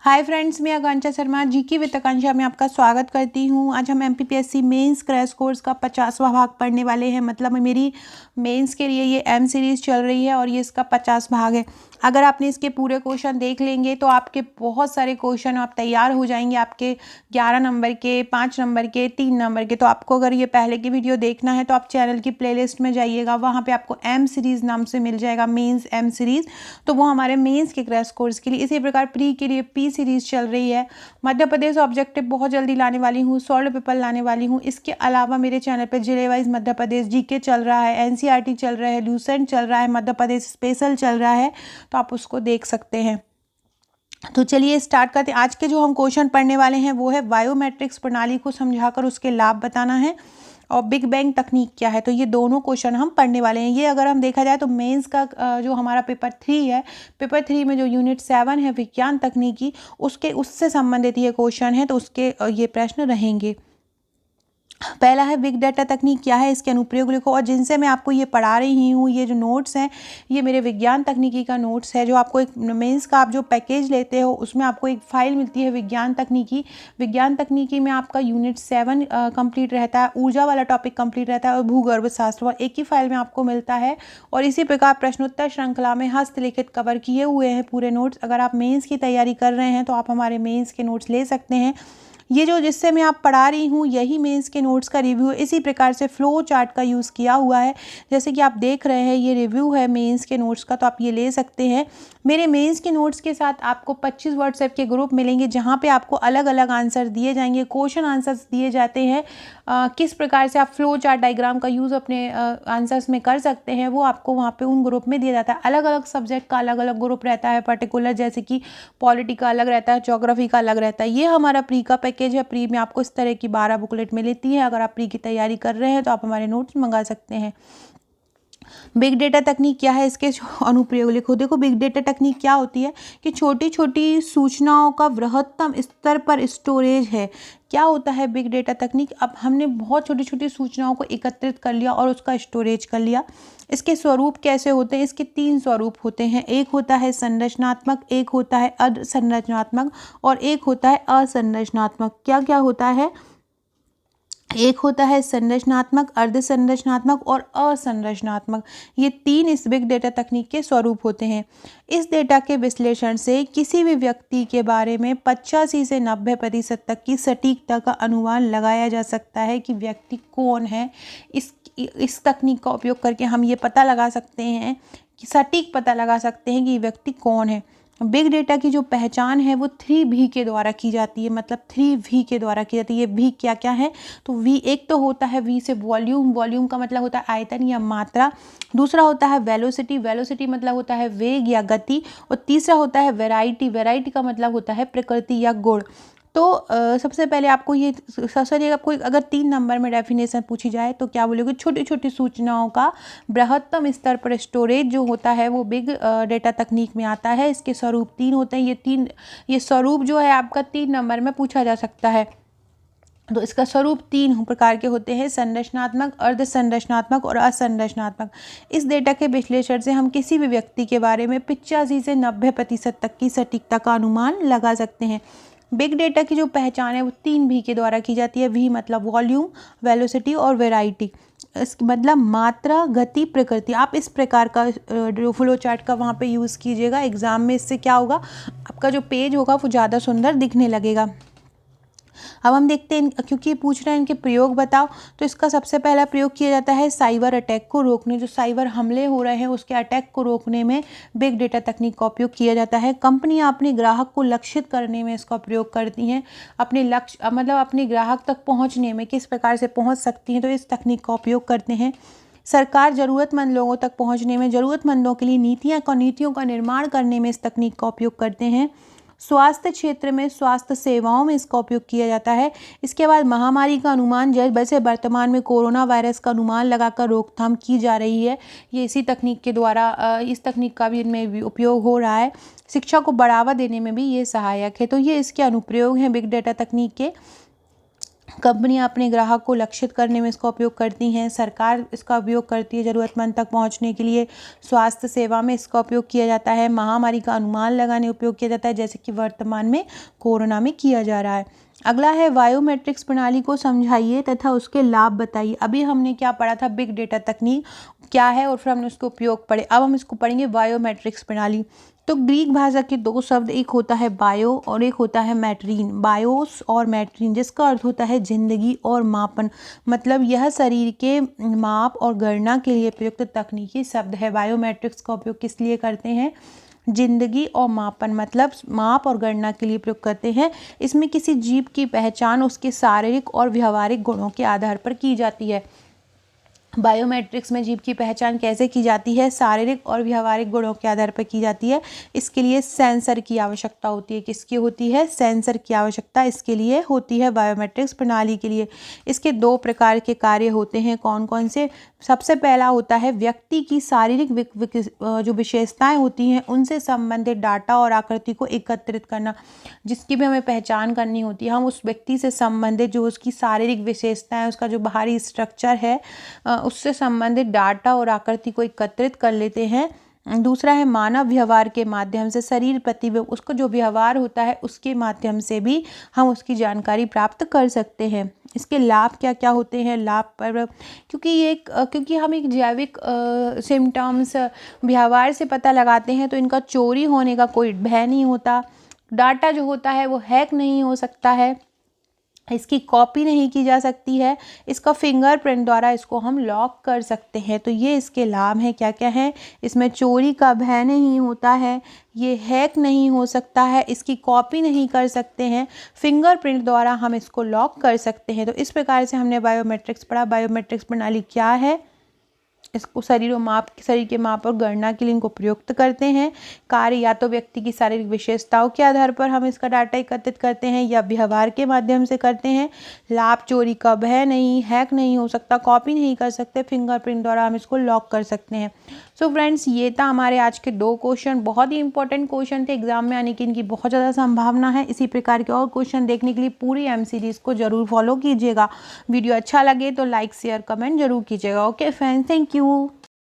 Hi friends, मैं आकांक्षा Sharma GK with आकांक्षा में आपका स्वागत करती हूँ। आज हम एमपीपीएससी मेंस क्रैश कोर्स का 50वां भाग पढ़ने वाले हैं। मतलब मेरी मेंस के लिए ये एम सीरीज़ चल रही है और ये इसका 50 भाग है। अगर आपने इसके पूरे क्वेश्चन देख लेंगे तो आपके बहुत सारे क्वेश्चन आप तैयार हो जाएंगे, आपके 11 नंबर के, 5 नंबर के, 3 नंबर के। तो आपको अगर ये पहले की वीडियो देखना है तो आप चैनल की प्लेलिस्ट में जाइएगा, वहाँ पे आपको एम सीरीज़ नाम से मिल जाएगा, मेंस एम सीरीज़। तो वो हमारे मेंस के क्रैश कोर्स के लिए। इसी प्रकार प्री के लिए पी सीरीज़ चल रही है। मध्य प्रदेश ऑब्जेक्टिव बहुत जल्दी लाने वाली हूँ, सॉल्व पेपर लाने वाली हूँ। इसके अलावा मेरे चैनल पर जिले वाइज मध्य प्रदेश जीके चल रहा है, एनसीईआरटी चल रहा है, ल्यूसेंट चल रहा है, मध्य प्रदेश स्पेशल चल रहा है, तो आप उसको देख सकते हैं। तो चलिए स्टार्ट करते हैं। आज के जो हम क्वेश्चन पढ़ने वाले हैं वो है बायोमेट्रिक्स प्रणाली को समझाकर उसके लाभ बताना है और बिग बैंग तकनीक क्या है। तो ये दोनों क्वेश्चन हम पढ़ने वाले हैं। ये अगर हम देखा जाए तो मेंस का जो हमारा पेपर 3 है, पेपर 3 में जो यूनिट 7 है विज्ञान तकनीकी, उससे संबंधित ये क्वेश्चन है, तो उसके ये प्रश्न रहेंगे। पहला है बिग डाटा तकनीक क्या है, इसके अनुप्रयोग लिखो। और जिनसे मैं आपको ये पढ़ा रही हूँ, ये जो नोट्स हैं ये मेरे विज्ञान तकनीकी का नोट्स है। जो आपको एक मेंस का आप जो पैकेज लेते हो उसमें आपको एक फाइल मिलती है विज्ञान तकनीकी। विज्ञान तकनीकी में आपका यूनिट 7 कंप्लीट रहता है, ऊर्जा वाला टॉपिक कंप्लीट रहता है और भूगर्भ शास्त्र, और एक ही फाइल में आपको मिलता है। और इसी प्रकार प्रश्नोत्तर श्रृंखला में हस्तलिखित कवर किए हुए हैं पूरे नोट्स। अगर आप मेंस की तैयारी कर रहे हैं तो आप हमारे मेंस के नोट्स ले सकते हैं। ये जो जिससे मैं आप पढ़ा रही हूँ यही मेंस के नोट्स का रिव्यू है। इसी प्रकार से फ्लो चार्ट का यूज़ किया हुआ है। जैसे कि आप देख रहे हैं ये रिव्यू है मेंस के नोट्स का, तो आप ये ले सकते हैं। मेरे मेंस के नोट्स के साथ आपको 25 व्हाट्सएप के ग्रुप मिलेंगे जहाँ पे आपको अलग अलग आंसर दिए जाएंगे, क्वेश्चन आंसर्स दिए जाते हैं। किस प्रकार से आप फ्लो चार्ट डायग्राम का यूज़ अपने आंसर्स में कर सकते हैं वो आपको वहाँ पे उन ग्रुप में दिया जाता है। अलग अलग सब्जेक्ट का अलग अलग ग्रुप रहता है पर्टिकुलर, जैसे कि पॉलिटी का अलग रहता है, ज्योग्राफी का अलग रहता है। ये हमारा प्री का पैकेज है। प्री में आपको इस तरह की 12 बुकलेट मिलती है। अगर आप प्री की तैयारी कर रहे हैं तो आप हमारे नोट्स मंगा सकते हैं। बिग डेटा तकनीक क्या है, इसके अनुप्रयोग लिखो। देखो बिग डेटा तकनीक क्या होती है कि छोटी छोटी सूचनाओं का बृहत्तम स्तर पर स्टोरेज है। क्या होता है बिग डेटा तकनीक? अब हमने बहुत छोटी छोटी सूचनाओं को एकत्रित कर लिया और उसका स्टोरेज कर लिया। इसके स्वरूप कैसे होते हैं? इसके 3 स्वरूप होते हैं। एक होता है संरचनात्मक, एक होता है अधसंरचनात्मक और एक होता है असंरचनात्मक। क्या क्या होता है? एक होता है संरचनात्मक, अर्धसंरचनात्मक और असंरचनात्मक। ये 3 इस बिग डेटा तकनीक के स्वरूप होते हैं। इस डेटा के विश्लेषण से किसी भी व्यक्ति के बारे में 85 से 90% तक की सटीकता का अनुमान लगाया जा सकता है कि व्यक्ति कौन है। इस तकनीक का उपयोग करके हम ये पता लगा सकते हैं कि सटीक पता लगा सकते हैं कि व्यक्ति कौन है। बिग डेटा की जो पहचान है वो 3V के द्वारा की जाती है। मतलब 3V के द्वारा की जाती है। वी क्या क्या है? तो वी एक तो होता है वी से वॉल्यूम, वॉल्यूम का मतलब होता है आयतन या मात्रा। दूसरा होता है वेलोसिटी, वेलोसिटी मतलब होता है वेग या गति। और तीसरा होता है वैरायटी, वैरायटी का मतलब होता है प्रकृति या गुण। तो सबसे पहले आपको ये सर आपको अगर 3 नंबर में डेफिनेशन पूछी जाए तो क्या बोलोगे? छोटी छोटी सूचनाओं का बृहत्तम स्तर पर स्टोरेज जो होता है वो बिग डेटा तकनीक में आता है। इसके स्वरूप 3 होते हैं। ये स्वरूप जो है आपका 3 नंबर में पूछा जा सकता है। तो इसका स्वरूप 3 प्रकार के होते हैं: संरचनात्मक, अर्धसंरचनात्मक और असंरचनात्मक। इस डेटा के विश्लेषण से हम किसी भी व्यक्ति के बारे में 85 से 90% तक की सटीकता का अनुमान लगा सकते हैं। बिग डेटा की जो पहचान है वो 3V के द्वारा की जाती है। वी मतलब वॉल्यूम, वेलोसिटी और वैरायटी। इसका मतलब मात्रा, गति, प्रकृति। आप इस प्रकार का जो फ्लो चार्ट का वहाँ पे यूज़ कीजिएगा एग्जाम में। इससे क्या होगा, आपका जो पेज होगा वो ज़्यादा सुंदर दिखने लगेगा। अब हम देखते हैं, क्योंकि पूछ रहे हैं इनके प्रयोग बताओ, तो इसका सबसे पहला प्रयोग किया जाता है साइबर अटैक को रोकने। जो साइबर हमले हो रहे हैं उसके अटैक को रोकने में बिग डेटा तकनीक का उपयोग किया जाता है। कंपनियां अपने ग्राहक को लक्षित करने में इसका प्रयोग करती हैं। अपने लक्ष्य मतलब अपने ग्राहक तक पहुँचने में किस प्रकार से पहुँच सकती हैं, तो इस तकनीक का उपयोग करते हैं। सरकार ज़रूरतमंद लोगों तक पहुँचने में, ज़रूरतमंदों के लिए नीतियों का निर्माण करने में इस तकनीक का उपयोग करते हैं। स्वास्थ्य क्षेत्र में, स्वास्थ्य सेवाओं में इसका उपयोग किया जाता है। इसके बाद महामारी का अनुमान, जैसे वर्तमान में कोरोना वायरस का अनुमान लगाकर रोकथाम की जा रही है, ये इसी तकनीक के द्वारा इस तकनीक का भी इनमें भी उपयोग हो रहा है। शिक्षा को बढ़ावा देने में भी ये सहायक है। तो ये इसके अनुप्रयोग हैं बिग डेटा तकनीक के। कंपनियां अपने ग्राहक को लक्षित करने में इसका उपयोग करती हैं, सरकार इसका उपयोग करती है ज़रूरतमंद तक पहुंचने के लिए, स्वास्थ्य सेवा में इसका उपयोग किया जाता है, महामारी का अनुमान लगाने उपयोग किया जाता है, जैसे कि वर्तमान में कोरोना में किया जा रहा है। अगला है बायोमेट्रिक्स प्रणाली को समझाइए तथा उसके लाभ बताइए। अभी हमने क्या पढ़ा था, बिग डेटा तकनीक क्या है और फिर हमने उसके उपयोग पढ़े। अब हम इसको पढ़ेंगे बायोमेट्रिक्स प्रणाली। तो ग्रीक भाषा के दो शब्द, एक होता है बायो और एक होता है मैट्रीन। बायोस और मैट्रीन, जिसका अर्थ होता है जिंदगी और मापन, मतलब यह शरीर के माप और गणना के लिए प्रयुक्त तकनीकी शब्द है। बायोमेट्रिक्स का उपयोग किस लिए करते हैं, जिंदगी और मापन, मतलब माप और गणना के लिए प्रयोग करते हैं। इसमें किसी जीव की पहचान उसके शारीरिक और व्यवहारिक गुणों के आधार पर की जाती है। बायोमेट्रिक्स में जीव की पहचान कैसे की जाती है, शारीरिक और व्यवहारिक गुणों के आधार पर की जाती है। इसके लिए सेंसर की आवश्यकता होती है। किसकी होती है, सेंसर की आवश्यकता इसके लिए होती है बायोमेट्रिक्स प्रणाली के लिए। इसके दो प्रकार के कार्य होते हैं, कौन कौन से। सबसे पहला होता है व्यक्ति की शारीरिक जो विशेषताएं होती हैं उनसे संबंधित डाटा और आकृति को एकत्रित करना। जिसकी भी हमें पहचान करनी होती है, हम उस व्यक्ति से संबंधित जो उसकी शारीरिक विशेषताएं, उसका जो बाहरी स्ट्रक्चर है, उससे संबंधित डाटा और आकृति को एकत्रित कर लेते हैं। दूसरा है मानव व्यवहार के माध्यम से, शरीर प्रतिबिंब, उसको जो व्यवहार होता है उसके माध्यम से भी हम उसकी जानकारी प्राप्त कर सकते हैं। इसके लाभ क्या क्या होते हैं, लाभ पर, क्योंकि हम एक जैविक सिम्टम्स व्यवहार से पता लगाते हैं, तो इनका चोरी होने का कोई भय नहीं होता। डाटा जो होता है वो हैक नहीं हो सकता है, इसकी कॉपी नहीं की जा सकती है, इसका फिंगरप्रिंट द्वारा इसको हम लॉक कर सकते हैं। तो ये इसके लाभ हैं, क्या क्या हैं। इसमें चोरी का भय नहीं होता है, ये हैक नहीं हो सकता है, इसकी कॉपी नहीं कर सकते हैं, फिंगरप्रिंट द्वारा हम इसको लॉक कर सकते हैं। तो इस प्रकार से हमने बायोमेट्रिक्स पढ़ा। बायोमेट्रिक्स प्रणाली क्या है, इसको शरीर के माप और गणना के लिए इनको प्रयुक्त करते हैं। कार्य या तो व्यक्ति की शारीरिक विशेषताओं के आधार पर हम इसका डाटा एकत्रित करते हैं या व्यवहार के माध्यम से करते हैं। लाभ, चोरी का भय नहीं, हैक नहीं हो सकता, कॉपी नहीं कर सकते, फिंगरप्रिंट द्वारा हम इसको लॉक कर सकते हैं। सो फ्रेंड्स, ये था हमारे आज के 2 क्वेश्चन, बहुत ही इंपॉर्टेंट क्वेश्चन थे, एग्जाम में आने की इनकी बहुत ज़्यादा संभावना है। इसी प्रकार के और क्वेश्चन देखने के लिए पूरी एम सीरीज़ को जरूर फॉलो कीजिएगा। वीडियो अच्छा लगे तो लाइक शेयर कमेंट जरूर कीजिएगा। Okay friends, thank you.